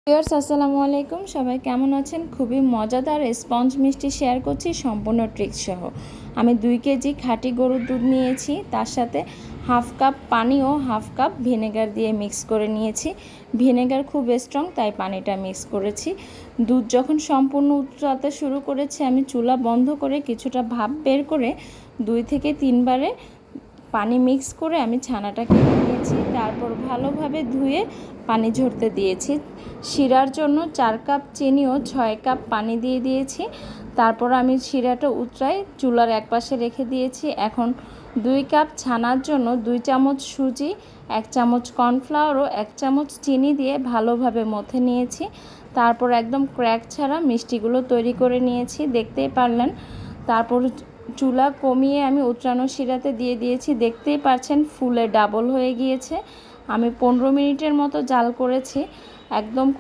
Viewers আসসালামু আলাইকুম, সবাই কেমন আছেন? খুবই মজাদার স্পঞ্জ মিষ্টি শেয়ার করছি সম্পূর্ণ ট্রিক্স সহ। আমি 2 কেজি খাঁটি গরুর দুধ নিয়েছি, তার সাথে হাফ কাপ পানি ও হাফ কাপ ভিনেগার দিয়ে মিক্স করে নিয়েছি। ভিনেগার খুব স্ট্রং, তাই পানিটা মিক্স করেছি। দুধ যখন সম্পূর্ণ উতরাতে শুরু করেছে, আমি চুলা বন্ধ করে কিছুটা ভাপ বের করে 2 থেকে 3 বারে পানি মিক্স করে আমি ছানাটাকে নিয়েছি। তারপর ভালোভাবে ধুয়ে পানি ঝরতে দিয়েছি। শিরার জন্য 4 কাপ চিনি ও 6 কাপ পানি দিয়ে দিয়েছি। তারপর আমি শিরাটা উতরাই চুলার একপাশে রেখে দিয়েছি। এখন 2 কাপ ছানার জন্য 2 চামচ সুজি, 1 চামচ কর্নফ্লাওয়ার ও 1 চামচ চিনি দিয়ে ভালোভাবে মথে নিয়েছি। তারপর একদম ক্র্যাক ছাড়া মিষ্টিগুলো তৈরি করে নিয়েছি, দেখতেই পারলেন। তারপর চুলা কমিয়ে আমি উতরানো শিরাতে দিয়ে দিয়েছি। দেখতেই পাচ্ছেন ফুলে ডাবল হয়ে গিয়েছে। আমি 15 মিনিটের মতো জাল করেছি। একদম